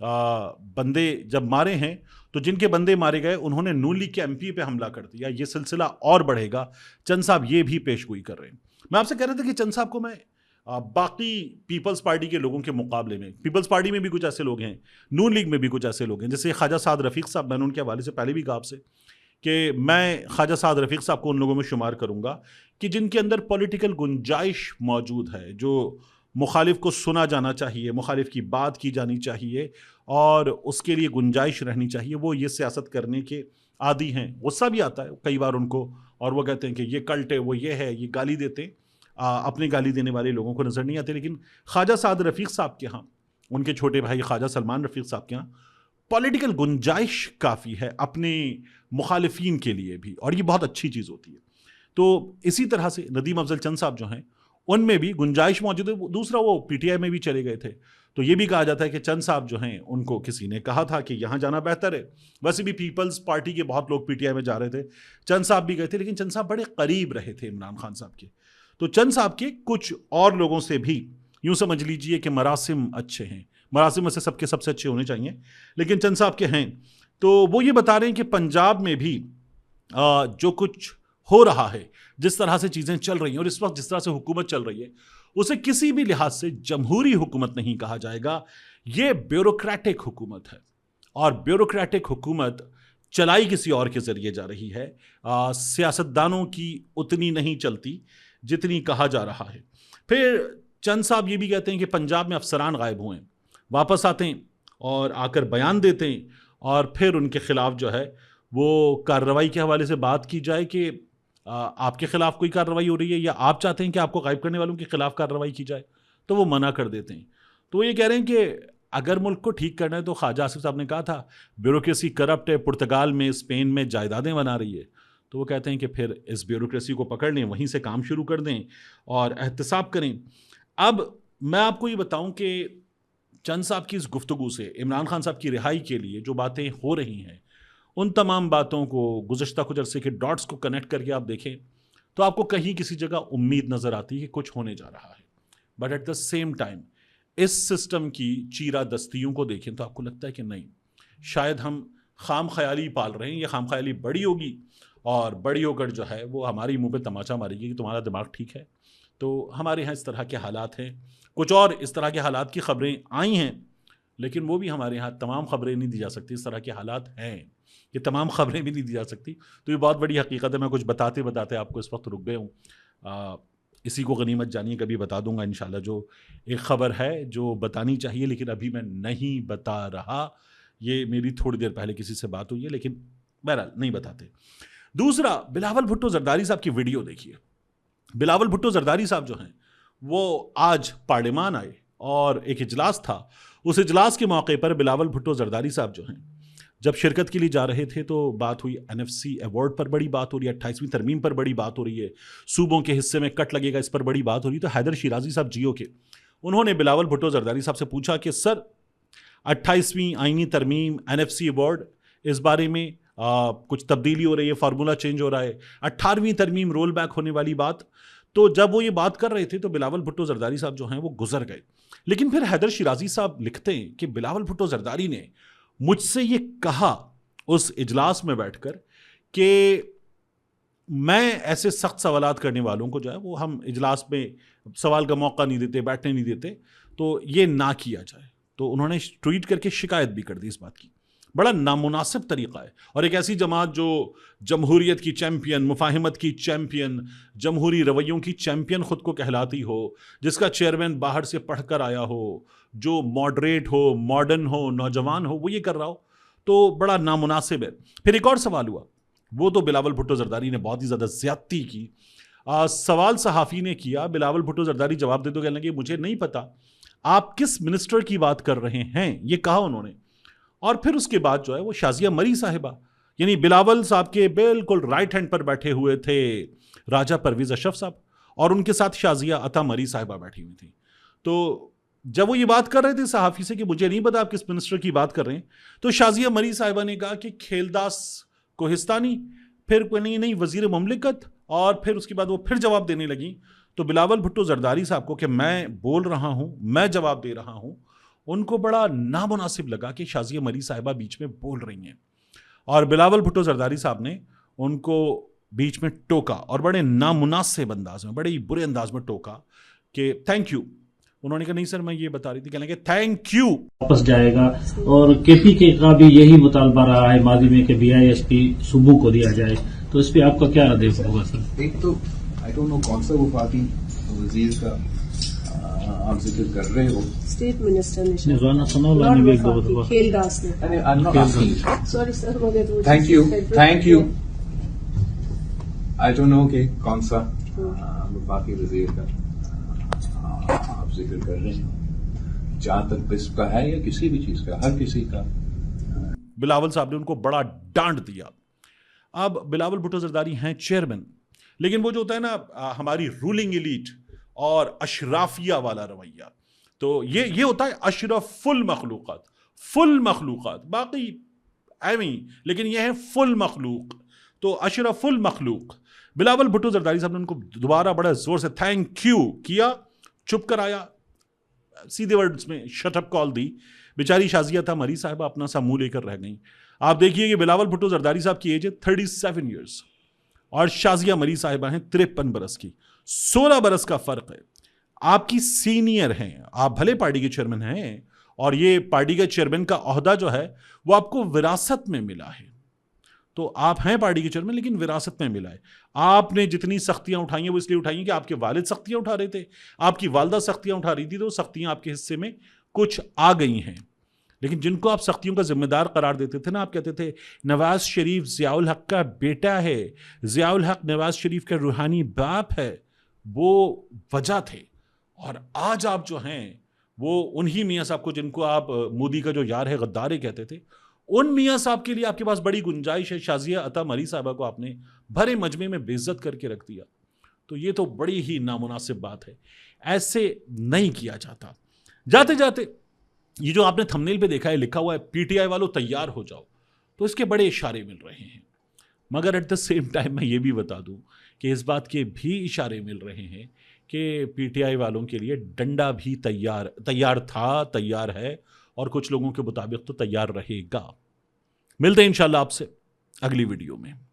بندے جب مارے ہیں تو جن کے بندے مارے گئے انہوں نے نون لیگ کے ایم پی پہ حملہ کر دیا. یہ سلسلہ اور بڑھے گا. چند صاحب یہ بھی پیش گوئی کر رہے ہیں. میں آپ سے کہہ رہا تھا کہ چند صاحب کو میں باقی پیپلز پارٹی کے لوگوں کے مقابلے میں، پیپلز پارٹی میں بھی کچھ ایسے لوگ ہیں، نون لیگ میں بھی کچھ ایسے لوگ ہیں، جیسے خواجہ سعد رفیق صاحب، میں نے ان کے حوالے سے پہلے بھی کہا آپ سے کہ میں خواجہ سعد رفیق صاحب کو ان لوگوں میں شمار کروں گا کہ جن کے اندر پولیٹیکل گنجائش موجود ہے، جو مخالف کو سنا جانا چاہیے، مخالف کی بات کی جانی چاہیے اور اس کے لیے گنجائش رہنی چاہیے. وہ یہ سیاست کرنے کے عادی ہیں. غصہ بھی آتا ہے کئی بار ان کو، اور وہ کہتے ہیں کہ یہ کلٹ ہے، وہ یہ ہے، یہ گالی دیتے ہیں. اپنے گالی دینے والے لوگوں کو نظر نہیں آتے. لیکن خواجہ سعد رفیق صاحب کے ہاں، ان کے چھوٹے بھائی خواجہ سلمان رفیق صاحب کے ہاں پولیٹیکل گنجائش کافی ہے اپنے مخالفین کے لیے بھی، اور یہ بہت اچھی چیز ہوتی ہے. تو اسی طرح سے ندیم افضل چند صاحب جو ہیں ان میں بھی گنجائش موجود ہے. دوسرا وہ پی ٹی آئی میں بھی چلے گئے تھے، تو یہ بھی کہا جاتا ہے کہ چند صاحب جو ہیں ان کو کسی نے کہا تھا کہ یہاں جانا بہتر ہے. ویسے بھی پیپلز پارٹی کے بہت لوگ پی ٹی آئی میں جا رہے تھے، چند صاحب بھی گئے تھے، لیکن چند صاحب بڑے قریب رہے تھے عمران خان صاحب کے. تو چند صاحب کے کچھ اور لوگوں سے بھی یوں سمجھ لیجئے کہ مراسم اچھے ہیں. مراسم میں سے سب کے سب سے اچھے ہونے چاہیے، لیکن چند صاحب کے ہیں. تو وہ یہ بتا رہے ہیں کہ پنجاب میں بھی جو کچھ ہو رہا ہے، جس طرح سے چیزیں چل رہی ہیں اور اس وقت جس طرح سے حکومت چل رہی ہے، اسے کسی بھی لحاظ سے جمہوری حکومت نہیں کہا جائے گا. یہ بیوروکریٹک حکومت ہے، اور بیوروکریٹک حکومت چلائی کسی اور کے ذریعے جا رہی ہے. سیاستدانوں کی اتنی نہیں چلتی جتنی کہا جا رہا ہے. پھر چند صاحب یہ بھی کہتے ہیں کہ پنجاب میں افسران غائب ہوئے ہیں، واپس آتے ہیں اور آ کر بیان دیتے ہیں، اور پھر ان کے خلاف جو ہے وہ کارروائی کے حوالے سے بات کی جائے کہ آپ کے خلاف کوئی کارروائی ہو رہی ہے یا آپ چاہتے ہیں کہ آپ کو غائب کرنے والوں کے خلاف کارروائی کی جائے، تو وہ منع کر دیتے ہیں. تو وہ یہ کہہ رہے ہیں کہ اگر ملک کو ٹھیک کرنا ہے تو خواجہ آصف صاحب نے کہا تھا بیوروکریسی کرپٹ ہے، پرتگال میں، اسپین میں جائیدادیں بنا رہی ہے. تو وہ کہتے ہیں کہ پھر اس بیوروکریسی کو پکڑ لیں، وہیں سے کام شروع کر دیں اور احتساب کریں. اب میں آپ کو یہ بتاؤں کہ چند صاحب کی اس گفتگو سے عمران خان صاحب کی رہائی کے لیے جو باتیں ہو رہی ہیں، ان تمام باتوں کو گزشتہ کچھ عرصے کے ڈاٹس کو کنیکٹ کر کے آپ دیکھیں تو آپ کو کہیں کسی جگہ امید نظر آتی ہے کہ کچھ ہونے جا رہا ہے. But at the same time اس سسٹم کی چیرہ دستیوں کو دیکھیں تو آپ کو لگتا ہے کہ نہیں، شاید ہم خام خیالی پال رہے ہیں. یہ خام خیالی بڑی ہوگی اور بڑی ہو کر جو ہے وہ ہماری منہ پہ تماچا مارے گی کہ تمہارا دماغ ٹھیک ہے. تو ہمارے یہاں اس طرح کے حالات ہیں. کچھ اور اس طرح کے حالات کی خبریں آئی ہیں، لیکن وہ بھی ہمارے یہاں تمام خبریں نہیں دی جا سکتی. اس طرح کے حالات ہیں، یہ تمام خبریں بھی نہیں دی جا سکتی. تو یہ بہت بڑی حقیقت ہے. میں کچھ بتاتے بتاتے آپ کو اس وقت رک گئے ہوں. اسی کو غنیمت جانیے، کبھی بتا دوں گا انشاءاللہ. جو ایک خبر ہے جو بتانی چاہیے لیکن ابھی میں نہیں بتا رہا. یہ میری تھوڑی دیر پہلے کسی سے بات ہوئی ہے، لیکن بہرحال نہیں بتاتے. دوسرا، بلاول بھٹو زرداری صاحب کی ویڈیو دیکھیے. بلاول بھٹو زرداری صاحب جو ہیں وہ آج پارلیمان آئے اور ایک اجلاس تھا. اس اجلاس کے موقع پر بلاول بھٹو زرداری صاحب جو ہیں جب شرکت کے لیے جا رہے تھے تو بات ہوئی NFC ایوارڈ پر، بڑی بات ہو رہی ہے. 28ویں ترمیم پر بڑی بات ہو رہی ہے. صوبوں کے حصے میں کٹ لگے گا، اس پر بڑی بات ہو رہی ہے. تو حیدر شیرازی صاحب جیو کے، انہوں نے بلاول بھٹو زرداری صاحب سے پوچھا کہ سر 28ویں آئینی ترمیم NFC ایوارڈ، اس بارے میں کچھ تبدیلی ہو رہی ہے، فارمولا چینج ہو رہا ہے، 18ویں ترمیم رول بیک ہونے والی بات. تو جب وہ یہ بات کر رہے تھے تو بلاول بھٹو زرداری صاحب جو ہیں وہ گزر گئے. لیکن پھر حیدر شیرازی صاحب لکھتے ہیں کہ بلاول بھٹو زرداری نے مجھ سے یہ کہا اس اجلاس میں بیٹھ کر کہ میں ایسے سخت سوالات کرنے والوں کو جو ہے وہ ہم اجلاس میں سوال کا موقع نہیں دیتے، بیٹھنے نہیں دیتے، تو یہ نہ کیا جائے. تو انہوں نے ٹویٹ کر کے شکایت بھی کر دی اس بات کی. بڑا نامناسب طریقہ ہے. اور ایک ایسی جماعت جو جمہوریت کی چیمپئن، مفاہمت کی چیمپئن، جمہوری رویوں کی چیمپئن خود کو کہلاتی ہو، جس کا چیئرمین باہر سے پڑھ کر آیا ہو، جو ماڈریٹ ہو، ماڈرن ہو، نوجوان ہو، وہ یہ کر رہا ہو تو بڑا نامناسب ہے. پھر ایک اور سوال ہوا، وہ تو بلاول بھٹو زرداری نے بہت ہی زیادہ زیادتی کی. سوال صحافی نے کیا، بلاول بھٹو زرداری جواب دے دو، کہنے لگے مجھے نہیں پتا آپ کس منسٹر کی بات کر رہے ہیں، یہ کہا انہوں نے. اور پھر اس کے بعد جو ہے وہ شازیہ مری صاحبہ، یعنی بلاول صاحب کے بالکل رائٹ ہینڈ پر بیٹھے ہوئے تھے راجہ پرویز اشرف صاحب، اور ان کے ساتھ شازیہ عطا مری صاحبہ بیٹھی ہوئی تھی. تو جب وہ یہ بات کر رہے تھے صحافی سے کہ مجھے نہیں پتا آپ کس منسٹر کی بات کر رہے ہیں، تو شازیہ مری صاحبہ نے کہا کہ کھیلداس کوہستانی، پھر نہیں وزیر مملکت، اور پھر اس کے بعد وہ پھر جواب دینے لگیں. تو بلاول بھٹو زرداری صاحب کو کہ میں بول رہا ہوں، میں جواب دے رہا ہوں، ان کو بڑا نامناسب لگا کہ شازیہ مری صاحبہ بیچ میں بول رہی ہیں، اور بلاول بھٹو زرداری صاحب نے ان کو بیچ میں ٹوکا اور بڑے نامناسب انداز میں، بڑے ہی برے انداز میں ٹوکا کہ تھینک یو. انہوں نے کہا نہیں سر میں یہ بتا رہی تھی، کہنے کہ تھینک یو. واپس جائے گا. اور کے پی کے کا بھی یہی مطالبہ رہا ہے ماضی میں کہ BISP صوبوں کو دیا جائے، تو اس پہ آپ کا کیا رد ہوگا سر؟ ایک تو آئی ڈونٹ نو کون سا وفاقی وزیر کا آپ ذکر کر رہے ہو. اسٹیٹ منسٹر روزانہ سنولا نے بھی ایک دو دفعہ کھیل داس نے. سوری سر مگر thank you. I don't know کہ کون سا وفاقی وزیر کا آپ ذکر کر رہے ہیں، جہاں تک بسپ کا ہے یا کسی بھی چیز کا، ہر کسی کا. بلاول صاحب نے ان کو بڑا ڈانٹ دیا. اب بلاول بھٹو زرداری ہیں چیئرمین، لیکن وہ جو ہوتا ہے نا ہماری رولنگ ایلیٹ اور اشرافیہ والا رویہ، تو یہ ہوتا ہے اشرف المخلوقات، فل مخلوقات، باقی ایویں، لیکن یہ ہے فل مخلوق. تو اشرف المخلوق بلاول بھٹو زرداری صاحب نے ان کو دوبارہ بڑا زور سے تھینک یو کیا، چپ کر آیا، سیدھے ورڈز میں شٹ اپ کال دی. بیچاری شازیہ تھا مری صاحبہ اپنا سا منہ لے کر رہ گئیں. آپ دیکھیے کہ بلاول بھٹو زرداری صاحب کی ایج ہے 37 ایئرس اور شازیہ مری صاحبہ ہیں 53 برس کی، 16 برس کا فرق ہے. آپ کی سینئر ہیں، آپ بھلے پارٹی کے چیئرمین ہیں، اور یہ پارٹی کے چیئرمین کا عہدہ جو ہے وہ آپ کو وراثت میں ملا ہے. تو آپ ہیں پارٹی کے چیئرمین لیکن وراثت میں ملا ہے. آپ نے جتنی سختیاں اٹھائی ہیں وہ اس لیے اٹھائی ہیں کہ آپ کے والد سختیاں اٹھا رہے تھے، آپ کی والدہ سختیاں اٹھا رہی تھی، تو سختیاں آپ کے حصے میں کچھ آ گئی ہیں. لیکن جن کو آپ سختیوں کا ذمہ دار قرار دیتے تھے نا، آپ کہتے تھے نواز شریف ضیاء الحق کا بیٹا ہے، ضیاء الحق نواز شریف کا روحانی باپ ہے، وہ وجہ تھے. اور آج آپ جو ہیں وہ انہی میاں صاحب کو، جن کو آپ مودی کا جو یار ہے غدارے کہتے تھے، ان میاں صاحب کے لیے آپ کے پاس بڑی گنجائش ہے. شازیہ عطا مری صاحبہ کو آپ نے بھرے مجمع میں بے عزت کر کے رکھ دیا. تو یہ تو بڑی ہی نامناسب بات ہے، ایسے نہیں کیا جاتا. جاتے جاتے یہ جو آپ نے تھمبنیل پہ دیکھا ہے لکھا ہوا ہے PTI والوں تیار ہو جاؤ، تو اس کے بڑے اشارے مل رہے ہیں. مگر ایٹ دا سیم ٹائم میں یہ بھی بتا دوں کہ اس بات کے بھی اشارے مل رہے ہیں کہ PTI والوں کے لیے ڈنڈا بھی تیار تھا، تیار ہے، اور کچھ لوگوں کے مطابق تو تیار رہے گا. ملتے ہیں انشاءاللہ آپ سے اگلی ویڈیو میں.